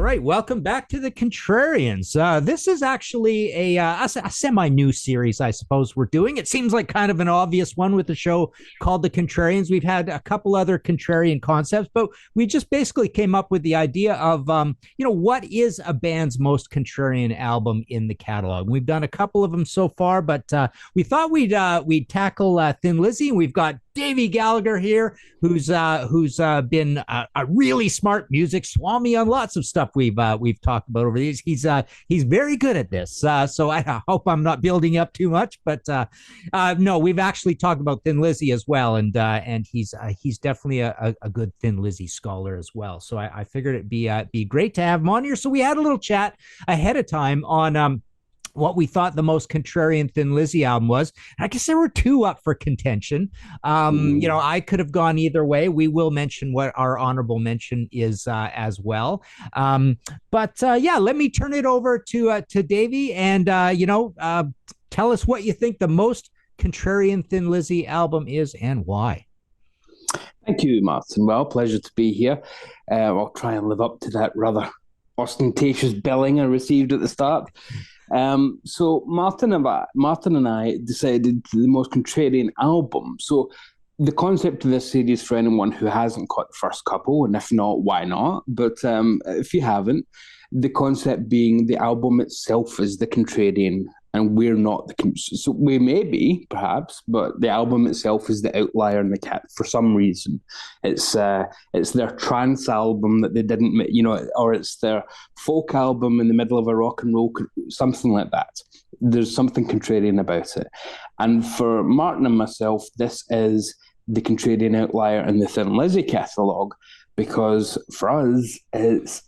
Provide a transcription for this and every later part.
right, welcome back to the Contrarians. This is actually a semi-new series, I suppose we're doing. It seems like kind of an obvious one with a show called the Contrarians. We've had a couple other Contrarian concepts, but we just basically came up with the idea of, what is a band's most Contrarian album in the catalog. We've done a couple of them so far, but we thought we'd tackle Thin Lizzy, and we've got Davey Gallagher here, who's been a really smart music swami on lots of stuff we've talked about over these. He's very good at this. So I hope I'm not building up too much, but no, we've actually talked about Thin Lizzy as well, and he's definitely a good Thin Lizzy scholar as well. So I figured it'd be great to have him on here. So we had a little chat ahead of time on what we thought the most contrarian Thin Lizzy album was. I guess there were two up for contention. I could have gone either way. We will mention what our honorable mention is as well. But let me turn it over to Davey and tell us what you think the most contrarian Thin Lizzy album is and why. Thank you, Martin. Well, pleasure to be here. I'll try and live up to that rather ostentatious billing I received at the start. So Martin and I decided the most contrarian album. So the concept of this series, for anyone who hasn't caught the first couple, and if not, why not? But if you haven't, the concept being the album itself is the contrarian, and we're not so we may be perhaps, but the album itself is the outlier in the cat for some reason. It's their trance album that they didn't, or it's their folk album in the middle of a rock and roll, something like that. There's something contrarian about it, and for Martin and myself, this is the contrarian outlier in the Thin Lizzy catalogue, because for us it's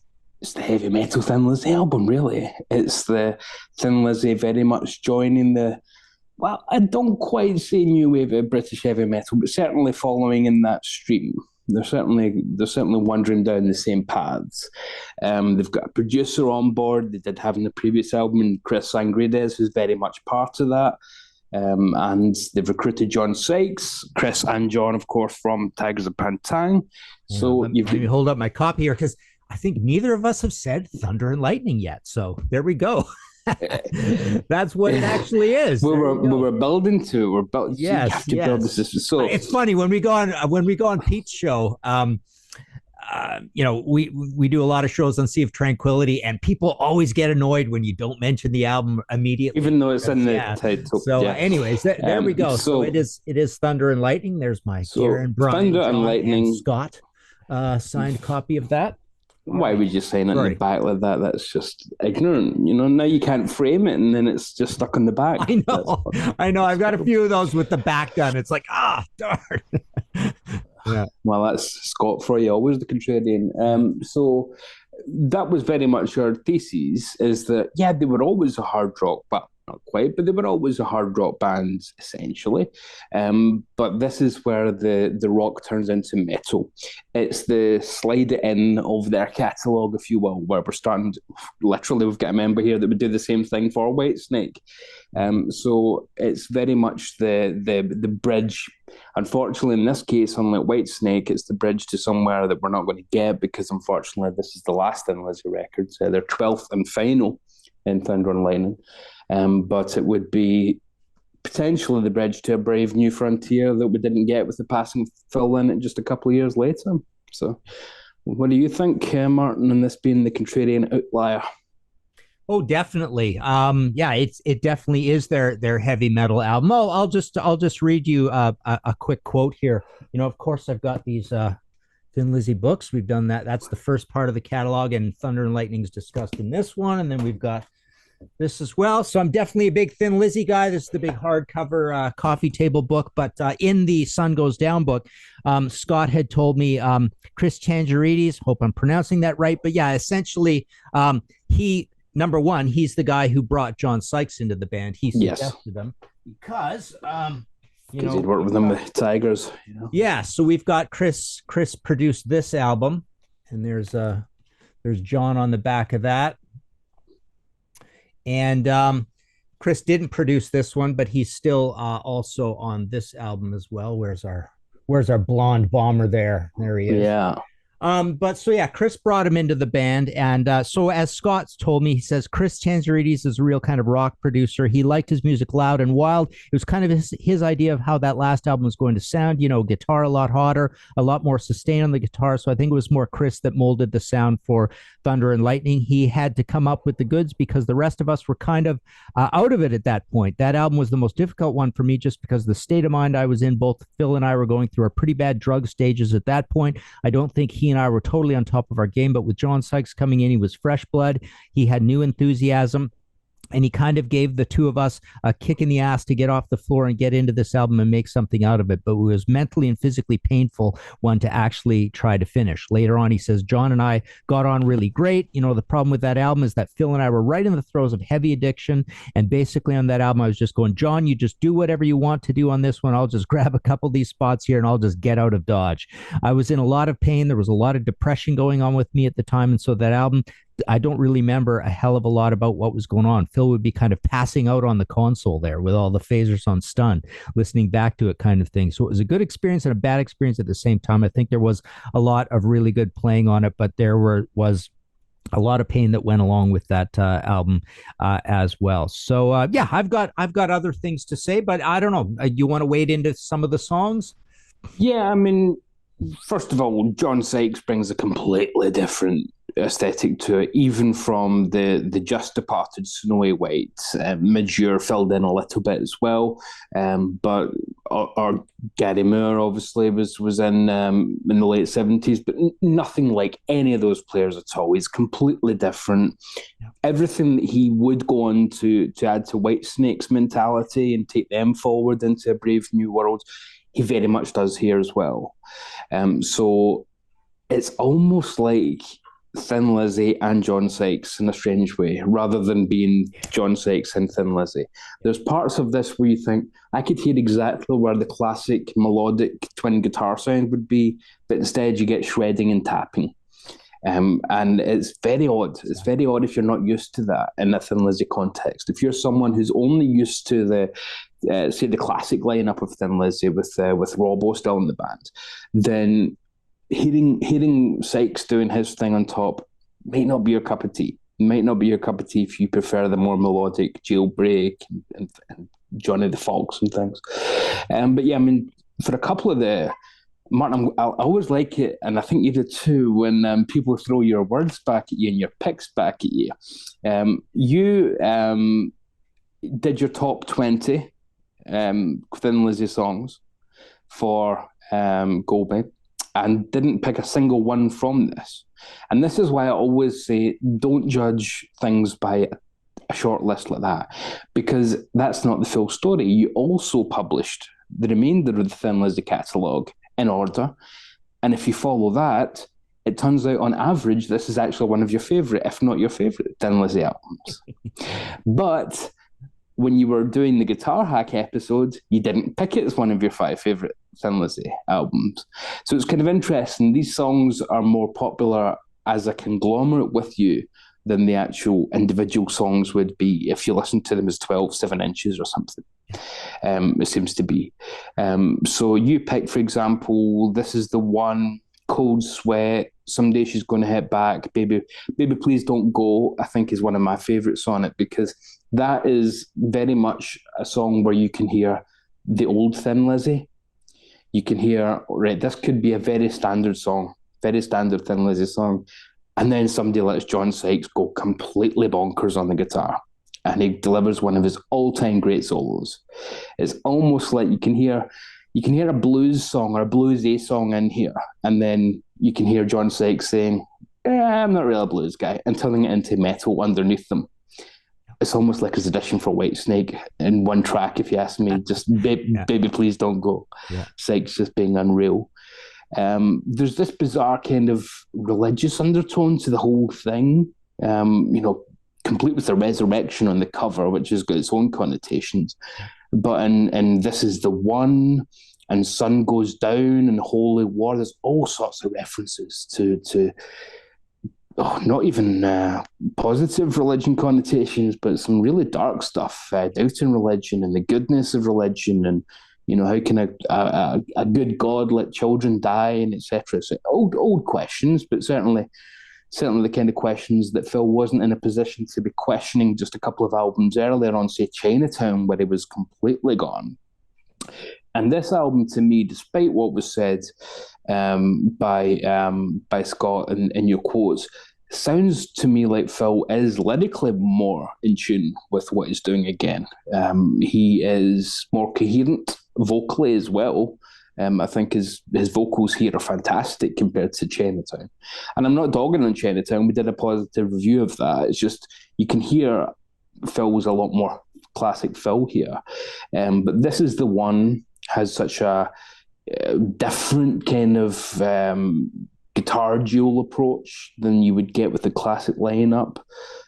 the heavy metal Thin Lizzy album, really. It's the Thin Lizzy very much joining I don't quite say new wave of British heavy metal, but certainly following in that stream. They're certainly wandering down the same paths. They've got a producer on board. They did have in the previous album, and Chris Sangredes, who's very much part of that. And they've recruited John Sykes, Chris and John, of course, from Tigers of Pantang. Yeah, so let me hold up my copy here, because I think neither of us have said Thunder and Lightning yet. So there we go. That's what it actually is. We were building to. We're building. Yes, you have to build this. So it's funny when we go on Pete's show. We do a lot of shows on Sea of Tranquility, and people always get annoyed when you don't mention the album immediately, even though it's in the title. So, anyways, there we go. So it is Thunder and Lightning. There's my dear and Brian, Thunder and Lightning, and Scott signed copy of that. Why would you sign it in the back like that? That's just ignorant. Now you can't frame it, and then it's just stuck on the back. I know. I've got a few of those with the back done. It's like, darn. Yeah. Well, that's Scott for you, always the contrarian. So that was very much our thesis, is that, they were always a hard rock, but not quite, but they were always a hard rock band, essentially. But this is where the rock turns into metal. It's the slide it in of their catalogue, if you will, where we're starting to, literally, we've got a member here that would do the same thing for Whitesnake. So it's very much the bridge. Unfortunately, in this case, unlike Whitesnake, it's the bridge to somewhere that we're not going to get, because unfortunately, this is the last Thin Lizzy record, their 12th and final in Thunder and Lightning. But it would be potentially the bridge to a brave new frontier that we didn't get with the passing of Phil Lynott just a couple of years later. So what do you think, Martin, on this being the contrarian outlier? Oh, definitely. It definitely is their heavy metal album. I'll just read you a quick quote here. Of course, I've got these Thin Lizzy books. We've done that. That's the first part of the catalog, and Thunder and Lightning is discussed in this one, and then we've got this as well. So I'm definitely a big Thin Lizzy guy. This is the big hardcover coffee table book. But in the Sun Goes Down book, Scott had told me Chris Tangerides, hope I'm pronouncing that right. But yeah, essentially, number one, he's the guy who brought John Sykes into the band. He suggested them because he'd worked with them with Tigers. Yeah, so we've got Chris produced this album, and there's John on the back of that. And Chris didn't produce this one, but he's still also on this album as well. Where's our blonde bomber there? There he is. Yeah. But so yeah, Chris brought him into the band, and so as Scott's told me, he says Chris Tanzarides is a real kind of rock producer. He liked his music loud and wild. It was kind of his idea of how that last album was going to sound. You know, guitar a lot hotter, a lot more sustain on the guitar. So I think it was more Chris that molded the sound for Thunder and Lightning. He had to come up with the goods because the rest of us were kind of out of it at that point. That album was the most difficult one for me just because the state of mind I was in. Both Phil and I were going through a pretty bad drug stages at that point. I don't think he and I were totally on top of our game, but with John Sykes coming in, he was fresh blood. He had new enthusiasm. And he kind of gave the two of us a kick in the ass to get off the floor and get into this album and make something out of it. But it was mentally and physically painful one to actually try to finish. Later on, he says, John and I got on really great. You know, the problem with that album is that Phil and I were right in the throes of heavy addiction. And basically on that album, I was just going, John, you just do whatever you want to do on this one. I'll just grab a couple of these spots here and I'll just get out of Dodge. I was in a lot of pain. There was a lot of depression going on with me at the time. And so that album, I don't really remember a hell of a lot about what was going on. Phil would be kind of passing out on the console there with all the phasers on stun, listening back to it kind of thing. So it was a good experience and a bad experience at the same time. I think there was a lot of really good playing on it, but was a lot of pain that went along with that album as well. So yeah, I've got other things to say, but I don't know. You want to wade into some of the songs? Yeah, I mean, first of all, John Sykes brings a completely different aesthetic to it, even from the just departed Snowy White. Midge filled in a little bit as well, but our Gary Moore obviously was in the late 70s, but nothing like any of those players at all. He's completely different. Yeah. Everything that he would go on to add to Whitesnake's mentality and take them forward into a brave new world, he very much does here as well. So it's almost like Thin Lizzy and John Sykes in a strange way, rather than being John Sykes and Thin Lizzy. There's parts of this where you think, I could hear exactly where the classic melodic twin guitar sound would be, but instead you get shredding and tapping. And it's very odd. It's very odd if you're not used to that in a Thin Lizzy context. If you're someone who's only used to say the classic lineup of Thin Lizzy with Robbo still in the band, then hearing Sykes doing his thing on top might not be your cup of tea. Might not be your cup of tea if you prefer the more melodic Jailbreak and Johnny the Fox and things. But yeah, I mean, for a couple of the Martin, I always like it, and I think you do too, when people throw your words back at you and your picks back at you. You did your top 20 Thin Lizzy songs for Golby, and didn't pick a single one from this. And this is why I always say, don't judge things by a short list like that, because that's not the full story. You also published the remainder of the Thin Lizzy catalogue in order, and if you follow that, it turns out on average this is actually one of your favourite, if not your favourite, Thin Lizzy albums. But when you were doing the Guitar Hack episode, you didn't pick it as one of your 5 favourite Thin Lizzy albums. So it's kind of interesting. These songs are more popular as a conglomerate with you than the actual individual songs would be if you listen to them as 12 7-inches or something. It seems to be. So you picked, for example, this is the one, Cold Sweat, Someday She's Gonna Hit Back, Baby Please Don't Go, I think is one of my favourites on it, because that is very much a song where you can hear the old Thin Lizzy. You can hear, right, this could be a very standard song, very standard Thin Lizzy song, and then somebody lets John Sykes go completely bonkers on the guitar, and he delivers one of his all-time great solos. It's almost like you can hear a blues song or a blues A song in here, and then you can hear John Sykes saying, I'm not really a blues guy, and turning it into metal underneath them. It's almost like his audition for Whitesnake in one track, if you ask me, just Baby Please Don't Go. Yeah. Sykes just being unreal. There's this bizarre kind of religious undertone to the whole thing, complete with the resurrection on the cover, which has got its own connotations. But in This Is the One and Sun Goes Down and Holy War, there's all sorts of references to not even positive religion connotations, but some really dark stuff, doubting religion and the goodness of religion, and You know, how can a good God let children die, and etc. So old questions, but certainly the kind of questions that Phil wasn't in a position to be questioning just a couple of albums earlier on, say Chinatown, where he was completely gone. And this album, to me, despite what was said by Scott in your quotes, sounds to me like Phil is lyrically more in tune with what he's doing again. He is more coherent vocally as well. I think his vocals here are fantastic compared to Chinatown. And I'm not dogging on Chinatown. We did a positive review of that. It's just you can hear Phil was a lot more classic Phil here. But this is the one, has such a different kind of guitar dual approach than you would get with the classic lineup.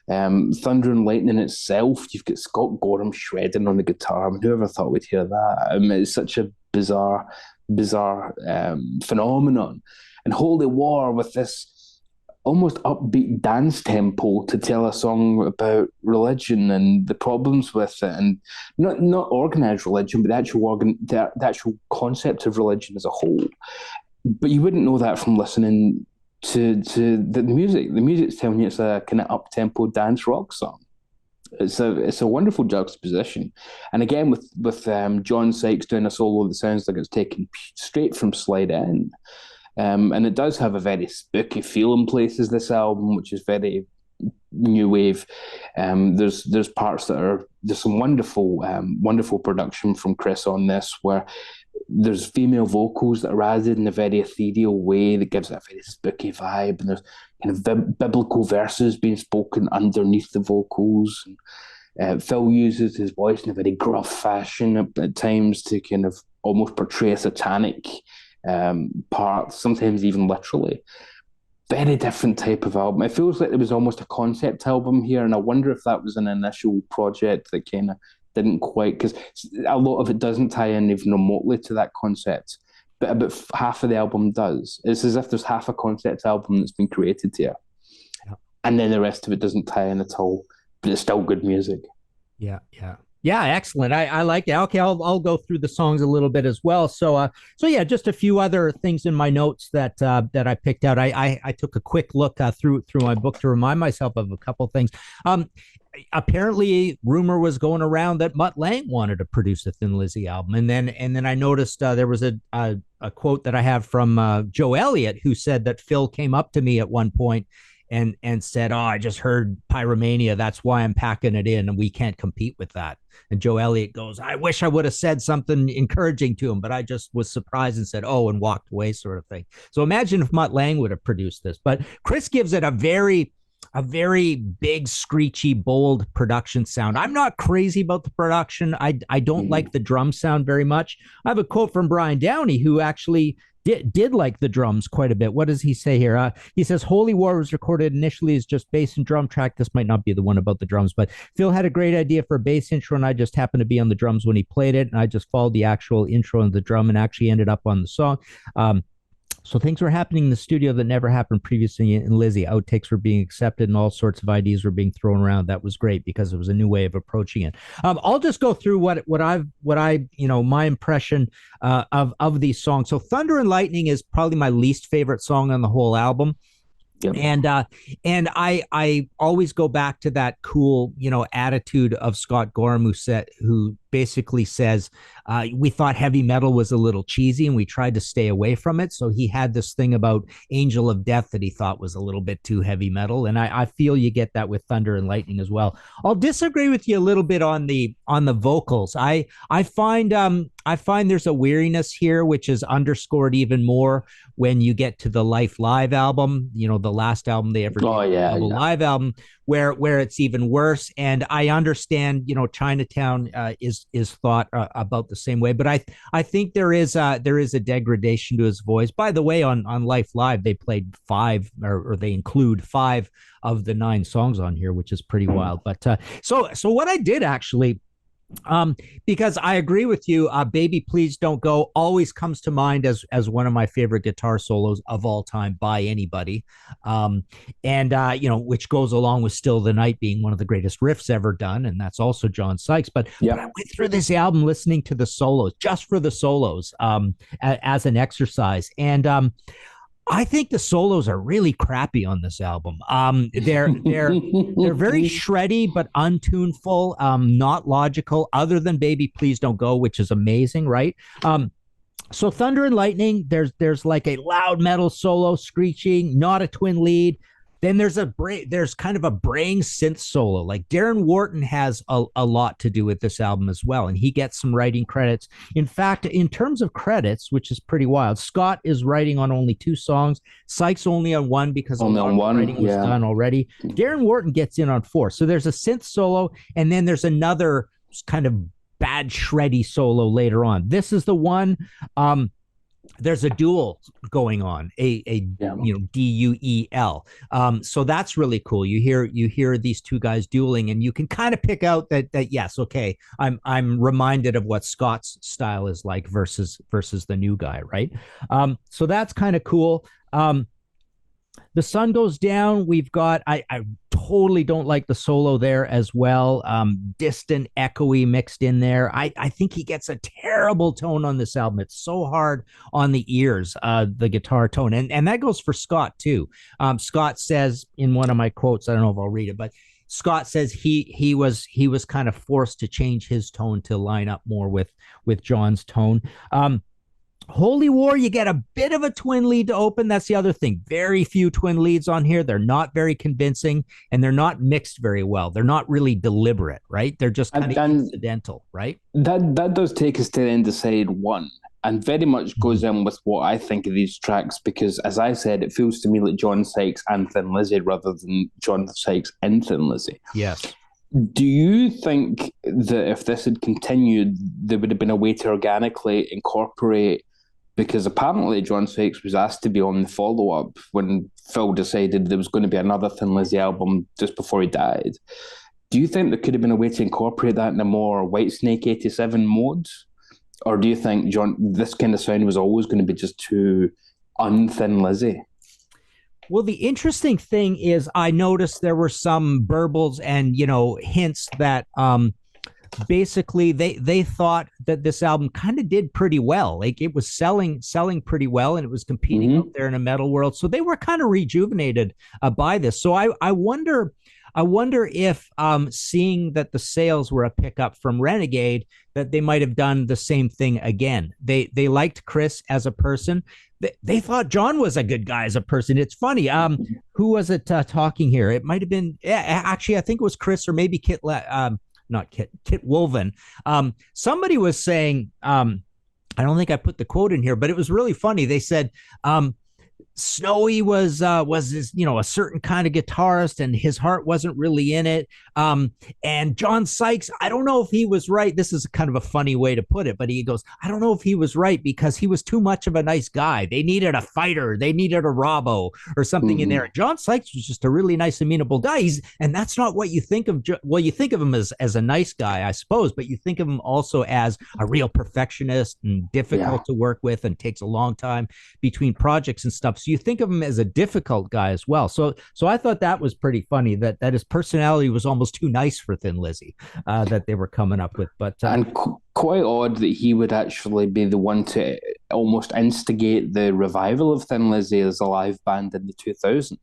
Thunder and Lightning itself, you've got Scott Gorham shredding on the guitar. I mean, whoever thought we'd hear that? I mean, it's such a bizarre phenomenon. And Holy War with this almost upbeat dance tempo to tell a song about religion and the problems with it, and not organized religion, but the actual concept of religion as a whole. But you wouldn't know that from listening to the music. The music's telling you it's a kind of up-tempo dance rock song. It's a wonderful juxtaposition, and again with John Sykes doing a solo that sounds like it's taken straight from Slide In, and it does have a very spooky feel in places. This album, which is very new wave, there's parts there's some wonderful production from Chris on this, where there's female vocals that are added in a very ethereal way that gives it a very spooky vibe, and there's kind of biblical verses being spoken underneath the vocals. And Phil uses his voice in a very gruff fashion at times to kind of almost portray a satanic part, sometimes even literally. Very different type of album. It feels like it was almost a concept album here, and I wonder if that was an initial project that kind of didn't quite, because a lot of it doesn't tie in even remotely to that concept, but about half of the album does. It's as if there's half a concept album that's been created here, and then the rest of it doesn't tie in at all, but it's still good music. Yeah, excellent. I like it. Okay, I'll go through the songs a little bit as well. So yeah, just a few other things in my notes that I picked out. I took a quick look through my book to remind myself of a couple things. Apparently, rumor was going around that Mutt Lange wanted to produce a Thin Lizzy album, and then I noticed there was a quote that I have from Joe Elliott, who said that Phil came up to me at one point and said, "Oh, I just heard Pyromania. That's why I'm packing it in, and we can't compete with that." And Joe Elliott goes, "I wish I would have said something encouraging to him, but I just was surprised and said, oh, and walked away," sort of thing. So imagine if Mutt Lange would have produced this. But Chris gives it a very big, screechy, bold production sound. I'm not crazy about the production. I don't like the drum sound very much. I have a quote from Brian Downey, who actually did like the drums quite a bit. What does he say here? He says, "Holy War was recorded initially as just bass and drum track." This might not be the one about the drums, but Phil had a great idea for a bass intro, and I just happened to be on the drums when he played it, and I just followed the actual intro and the drum and actually ended up on the song. So things were happening in the studio that never happened previously in Lizzy. Outtakes were being accepted and all sorts of ideas were being thrown around. That was great because it was a new way of approaching it. I'll just go through what my impression of these songs. So Thunder and Lightning is probably my least favorite song on the whole album. Yep. And I always go back to that cool, attitude of Scott Gorham, who basically says, we thought heavy metal was a little cheesy and we tried to stay away from it. So he had this thing about Angel of Death that he thought was a little bit too heavy metal. And I feel you get that with Thunder and Lightning as well. I'll disagree with you a little bit on the vocals. I find there's a weariness here, which is underscored even more when you get to the Life Live album, the last album they ever did, live album, where it's even worse. And I understand, Chinatown is thought about the same way, but I think there is a degradation to his voice. By the way, on Life Live, they played five, or they include 5 of the 9 songs on here, which is pretty wild. But so what I did actually Because I agree with you. "Baby Please Don't Go" always comes to mind as one of my favorite guitar solos of all time by anybody. And which goes along with "Still the Night" being one of the greatest riffs ever done, and that's also John Sykes. But I went through this album listening to the solos, just for the solos, as an exercise. And I think the solos are really crappy on this album. They're very shreddy but untuneful, not logical, other than "Baby Please Don't Go," which is amazing, right? So "Thunder and Lightning," there's like a loud metal solo screeching, not a twin lead. Then there's kind of a braying synth solo. Like Darren Wharton has a lot to do with this album as well, and he gets some writing credits. In fact, in terms of credits, which is pretty wild, Scott is writing on only 2 songs, Sykes only on 1 because only on one writing was done already. Darren Wharton gets in on 4. So there's a synth solo, and then there's another kind of bad shreddy solo later on. This is the one. There's a duel going on, duel. So that's really cool. You hear these 2 guys dueling, and you can kind of pick out that yes, okay, I'm reminded of what Scott's style is like versus the new guy, right? So that's kind of cool. "The Sun Goes Down," we've got, I totally don't like the solo there as well. Distant, echoey mixed in there. I think he gets a terrible tone on this album. It's so hard on the ears, the guitar tone. And that goes for Scott too. Scott says in one of my quotes, I don't know if I'll read it, but Scott says he was kind of forced to change his tone to line up more with John's tone. "Holy War," you get a bit of a twin lead to open. That's the other thing. Very few twin leads on here. They're not very convincing, and they're not mixed very well. They're not really deliberate, right? They're just kind of incidental, right? That does take us to the end of side 1, and very much goes in with what I think of these tracks, because, as I said, it feels to me like John Sykes and Thin Lizzy rather than John Sykes and Thin Lizzy. Yes. Do you think that if this had continued, there would have been a way to organically incorporate, because apparently John Sykes was asked to be on the follow-up when Phil decided there was going to be another Thin Lizzy album just before he died. Do you think there could have been a way to incorporate that in a more Whitesnake 87 mode? Or do you think this kind of sound was always going to be just too un-Thin Lizzy? Well, the interesting thing is I noticed there were some burbles and, hints that basically they thought that this album kind of did pretty well. Like it was selling pretty well, and it was competing out there in a metal world. So they were kind of rejuvenated by this. So I wonder if seeing that the sales were a pickup from Renegade, that they might have done the same thing again. They liked Chris as a person. They thought John was a good guy as a person. It's funny. Who was it talking here? It might have been, actually, I think it was Chris or maybe Kit Wolven. Somebody was saying, I don't think I put the quote in here, but it was really funny. They said, Snowy was his, a certain kind of guitarist, and his heart wasn't really in it. And John Sykes, I don't know if he was right. This is kind of a funny way to put it, but he goes, I don't know if he was right because he was too much of a nice guy. They needed a fighter. They needed a Robbo or something in there. John Sykes was just a really nice, amenable guy. And that's not what you think of. Well, you think of him as a nice guy, I suppose, but you think of him also as a real perfectionist and difficult to work with and takes a long time between projects and stuff. So you think of him as a difficult guy as well. So I thought that was pretty funny that his personality was almost too nice for Thin Lizzy that they were coming up with. But and quite odd that he would actually be the one to almost instigate the revival of Thin Lizzy as a live band in the 2000s.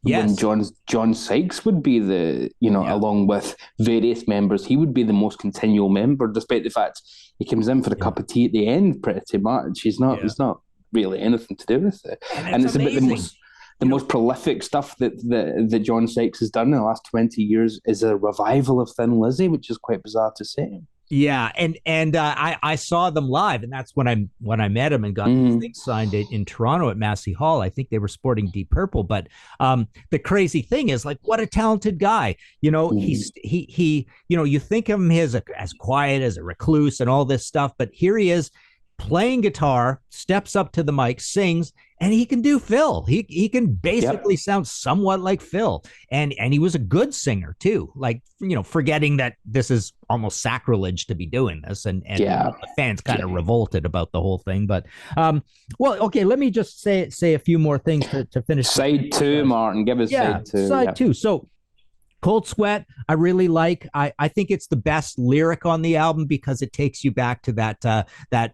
Yes. When John Sykes would be the, along with various members, he would be the most continual member, despite the fact he comes in for a cup of tea at the end pretty much. He's not really anything to do with it. And it's amazing. A bit the most prolific stuff that John Sykes has done in the last 20 years is a revival of Thin Lizzy, which is quite bizarre to say. Yeah, and I saw them live, and that's when I met him and got these things signed in Toronto at Massey Hall. I think they were sporting Deep Purple, but the crazy thing is, like, what a talented guy. He's you think of him as quiet, as a recluse, and all this stuff, but here he is. playing guitar, steps up to the mic, sings, and he can do Phil. He can basically sound somewhat like Phil, and he was a good singer too. Like, forgetting that this is almost sacrilege to be doing this, and the fans kind of revolted about the whole thing. But well, okay, let me just say a few more things to finish. Side two, Martin, give us side two. Side two. So Cold Sweat, I really like. I think it's the best lyric on the album because it takes you back to that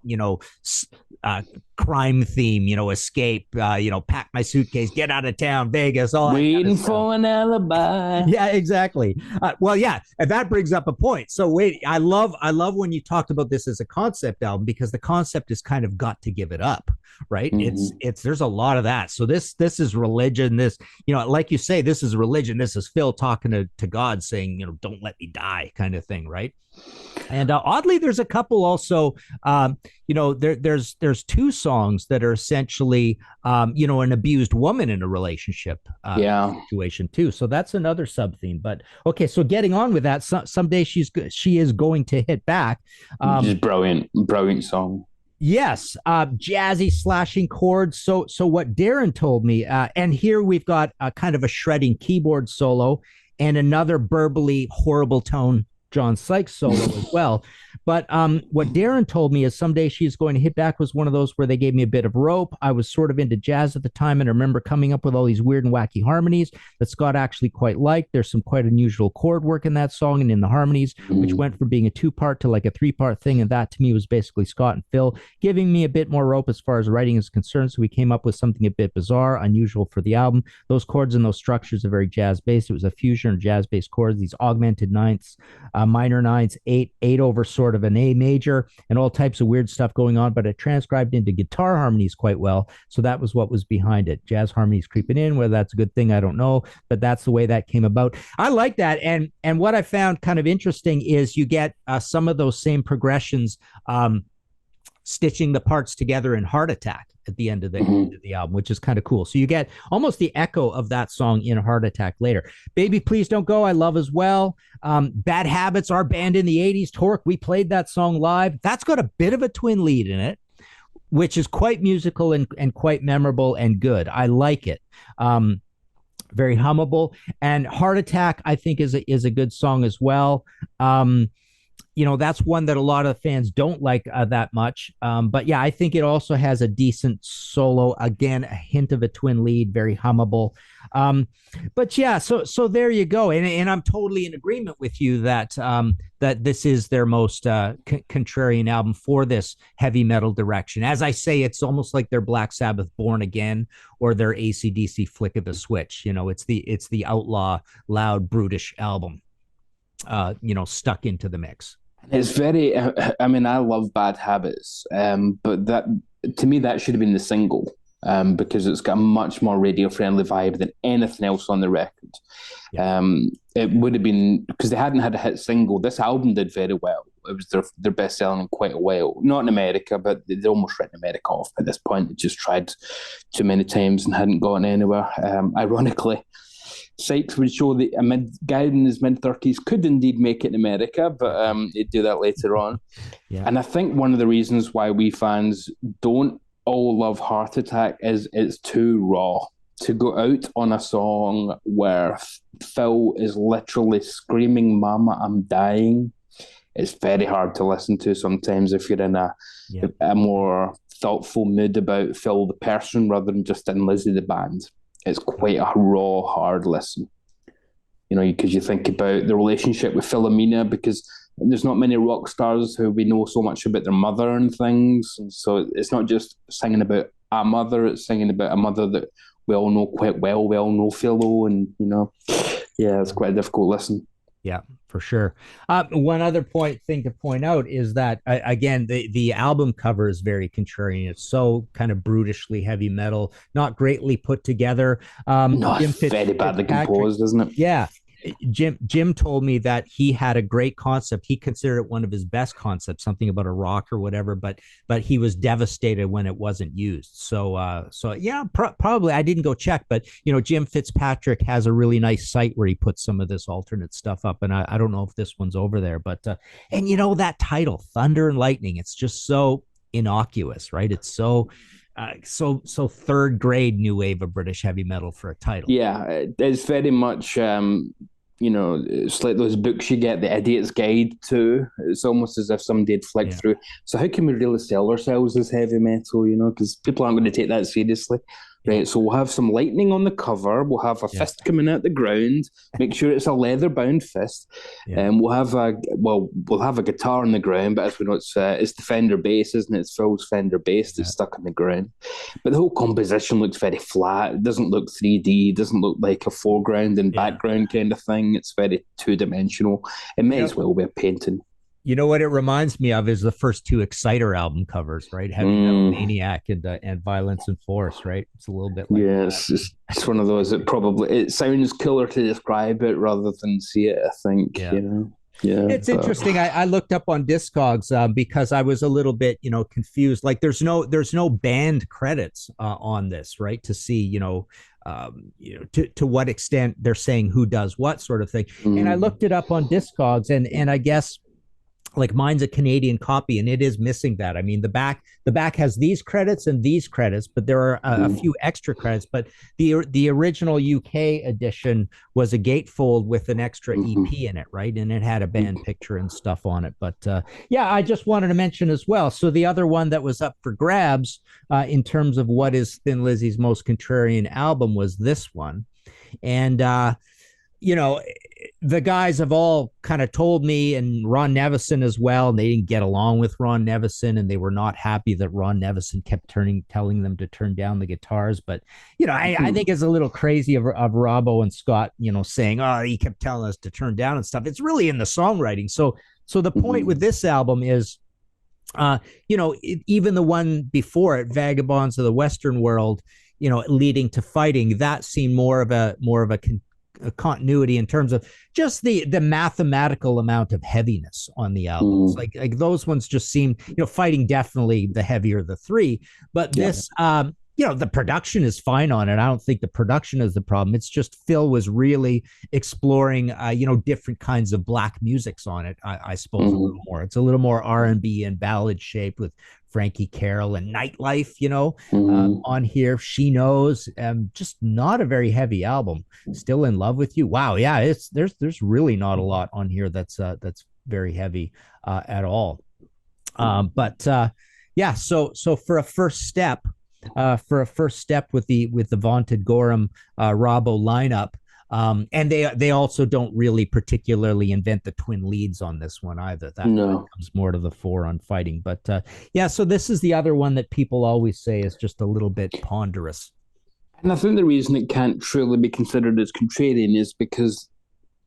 crime theme, escape, pack my suitcase, get out of town, Vegas, all that waiting kind of for an alibi. Yeah, exactly. Well, yeah, and that brings up a point. So wait, I love when you talked about this as a concept album, because the concept is kind of got to give it up, right? It's there's a lot of that. So this is religion. This, like you say, this is religion. This is Phil talking to God, saying, don't let me die, kind of thing, right? And oddly, there's a couple also. There's two songs that are essentially, an abused woman in a relationship situation too. So that's another sub theme. But okay, so getting on with that, someday she is going to hit back. Just brilliant song. Yes, jazzy slashing chords. So what Darren told me, and here we've got a kind of a shredding keyboard solo and another burbly horrible tone John Sykes solo as well. But what Darren told me is someday she's going to hit back was one of those where they gave me a bit of rope. I was sort of into jazz at the time, and I remember coming up with all these weird and wacky harmonies that Scott actually quite liked. There's some quite unusual chord work in that song and in the harmonies, which went from being a 2-part to like a 3-part thing. And that to me was basically Scott and Phil giving me a bit more rope as far as writing is concerned. So we came up with something a bit bizarre, unusual for the album. Those chords and those structures are very jazz based. It was a fusion of jazz based chords, these augmented ninths, minor ninths, eight over sort of an A major, and all types of weird stuff going on, but it transcribed into guitar harmonies quite well. So that was what was behind it. Jazz harmonies creeping in, whether that's a good thing, I don't know, but that's the way that came about. I like that. And what I found kind of interesting is you get some of those same progressions, stitching the parts together in Heart Attack at the end of the album, which is kind of cool. So you get almost the echo of that song in Heart Attack later. Baby Please Don't Go, I love as well. Bad Habits, our band in the 80s, Torque, we played that song live. That's got a bit of a twin lead in it, which is quite musical and quite memorable and good. I like it. Very hummable. And Heart Attack, I think, is a good song as well. That's one that a lot of fans don't like that much. But yeah, I think it also has a decent solo. Again, a hint of a twin lead, very hummable. But yeah, so there you go. And I'm totally in agreement with you that that this is their most contrarian album for this heavy metal direction. As I say, it's almost like their Black Sabbath Born Again or their AC/DC Flick of the Switch. It's the outlaw, loud, brutish album. Stuck into the mix. It's very, I love Bad Habits, but that, to me, that should have been the single, because it's got a much more radio-friendly vibe than anything else on the record. Yeah. It would have been, because they hadn't had a hit single. This album did very well. It was their best selling in quite a while. Not in America, but they'd almost written America off at this point. They just tried too many times and hadn't gone anywhere. Ironically, Sykes would show that a guy in his mid-30s could indeed make it in America, but he'd do that later on. Yeah. And I think one of the reasons why we fans don't all love Heart Attack is it's too raw. To go out on a song where Phil is literally screaming, "Mama, I'm dying," it's very hard to listen to sometimes if you're in a more thoughtful mood about Phil the person rather than just Thin Lizzy the band. It's quite a raw, hard listen. Because you think about the relationship with Philomena, because there's not many rock stars who we know so much about their mother and things. And so it's not just singing about a mother, it's singing about a mother that we all know quite well. We all know Philo, and, it's quite a difficult listen. Yeah, for sure. One other thing to point out is that, again, the album cover is very contrarian. It's so kind of brutishly heavy metal, not greatly put together. It's very badly composed, isn't it? Yeah. Jim told me that he had a great concept. He considered it one of his best concepts, something about a rock or whatever, but he was devastated when it wasn't used. So yeah, probably I didn't go check, but Jim Fitzpatrick has a really nice site where he puts some of this alternate stuff up, and I don't know if this one's over there, but and that title, Thunder and Lightning, it's just so innocuous, right? It's so third grade new wave of British heavy metal for a title. Yeah, it's very much it's like those books you get, The Idiot's Guide to. It's almost as if somebody had flicked through. So how can we really sell ourselves as heavy metal, because people aren't going to take that seriously. Right, so we'll have some lightning on the cover. We'll have a fist coming out the ground. Make sure it's a leather-bound fist, and we'll have a guitar on the ground. But as we know, it's the Fender bass, isn't it? It's Phil's Fender bass that's stuck on the ground. But the whole composition looks very flat. It doesn't look 3D. It doesn't look like a foreground and background kind of thing. It's very two-dimensional. It may as well be a painting. You know what it reminds me of is the first two Exciter album covers, right? Heavy Metal Maniac and Violence and Force, right? It's a little bit like it's one of those that it sounds cooler to describe it rather than see it, I think. Yeah, it's interesting. I looked up on Discogs because I was a little bit, confused. Like there's no band credits on this, right? To see, to what extent they're saying who does what sort of thing. And I looked it up on Discogs, and I guess, like, mine's a Canadian copy and it is missing that. I mean, the back has these credits and these credits, but there are a few extra credits. But the original UK edition was a gatefold with an extra EP in it, right? And it had a band picture and stuff on it. But I just wanted to mention as well. So the other one that was up for grabs in terms of what is Thin Lizzy's most contrarian album was this one. And the guys have all kind of told me, and Ron Nevison as well, and they didn't get along with Ron Nevison, and they were not happy that Ron Nevison kept telling them to turn down the guitars. But, I think it's a little crazy of Robbo and Scott, saying, oh, he kept telling us to turn down and stuff. It's really in the songwriting. So the point with this album is, even the one before it, Vagabonds of the Western World, leading to Fighting, that seemed more of a continuity in terms of just the mathematical amount of heaviness on the albums. Like those ones just seem, Fighting definitely the heavier of the three, but this the production is fine on it. I don't think the production is the problem. It's just Phil was really exploring different kinds of black musics on it. I suppose a little more. It's a little more R&B and ballad shaped with Frankie Carroll and Nightlife, on here. She Knows, just not a very heavy album. Still in Love with You. Wow, yeah, there's really not a lot on here that's very heavy at all. So for a first step with the vaunted Gorham Robbo lineup. And they also don't really particularly invent the twin leads on this one either. That comes more to the fore on Fighting. But so this is the other one that people always say is just a little bit ponderous. And I think the reason it can't truly be considered as contrarian is because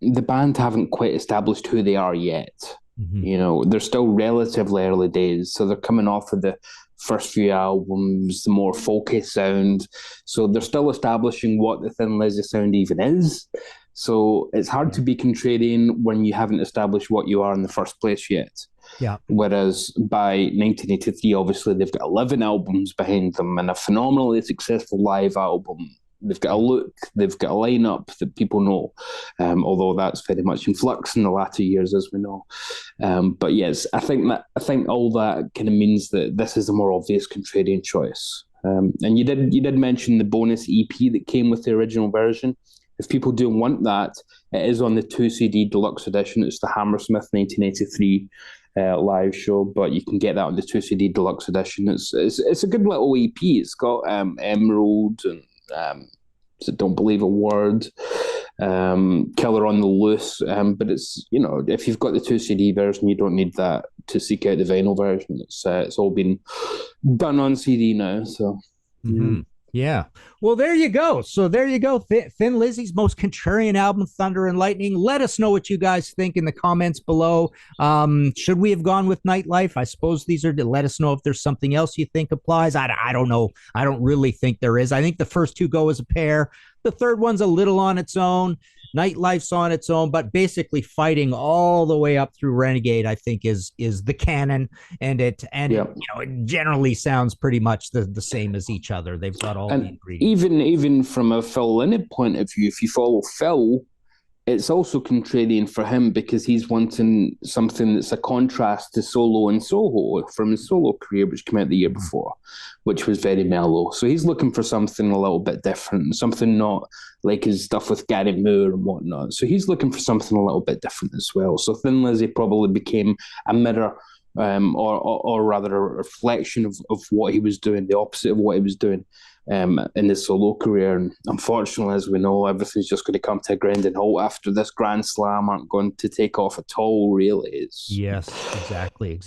the band haven't quite established who they are yet. They're still relatively early days, so they're coming off of the first few albums, the more folky sound. So they're still establishing what the Thin Lizzy sound even is. So it's hard to be contrarian when you haven't established what you are in the first place yet. Yeah. Whereas by 1983, obviously, they've got 11 albums behind them and a phenomenally successful live album. They've got a look, they've got a lineup that people know, although that's very much in flux in the latter years, as we know. But yes, I think all that kind of means that this is a more obvious contrarian choice. And you did mention the bonus EP that came with the original version. If people do want that, it is on the 2 CD deluxe edition. It's the Hammersmith 1983 live show, but you can get that on the 2 CD deluxe edition. It's a good little EP. It's got Emerald and Don't Believe a Word, Killer on the Loose, but it's, if you've got the 2 CD version, you don't need that to seek out the vinyl version. It's all been done on CD now, so Yeah. Well, there you go. So there you go. Thin Lizzy's most contrarian album, Thunder and Lightning. Let us know what you guys think in the comments below. Should we have gone with Nightlife? I suppose these are to let us know if there's something else you think applies. I don't know. I don't really think there is. I think the first two go as a pair. The third one's a little on its own. Nightlife's on its own, but basically Fighting all the way up through Renegade, I think, is the canon, and it generally sounds pretty much the same as each other. They've got all the ingredients. Even from a Phil Lynott point of view, if you follow Phil, it's also contrarian for him because he's wanting something that's a contrast to Solo and Soho from his solo career, which came out the year before, which was very mellow. So he's looking for something a little bit different, something not like his stuff with Gary Moore and whatnot. So he's looking for something a little bit different as well. So Thin Lizzy probably became a mirror, or rather a reflection of what he was doing, the opposite of what he was doing in his solo career. And unfortunately, as we know, everything's just going to come to a grinding halt after this Grand Slam. Aren't going to take off at all, really. Yes, exactly.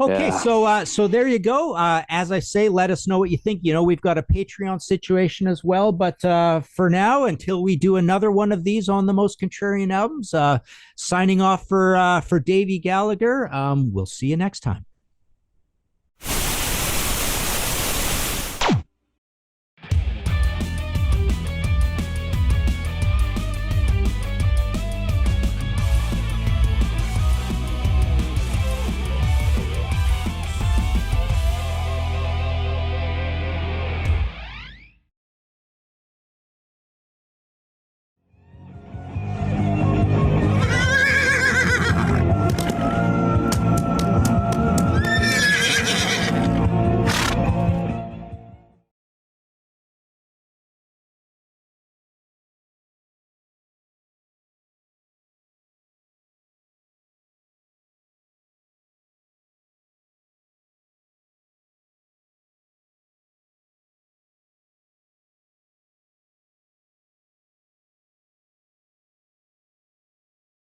Okay, yeah. So there you go. As I say, let us know what you think. We've got a Patreon situation as well, but for now, until we do another one of these on the most contrarian albums, signing off for Davey Gallagher. We'll see you next time.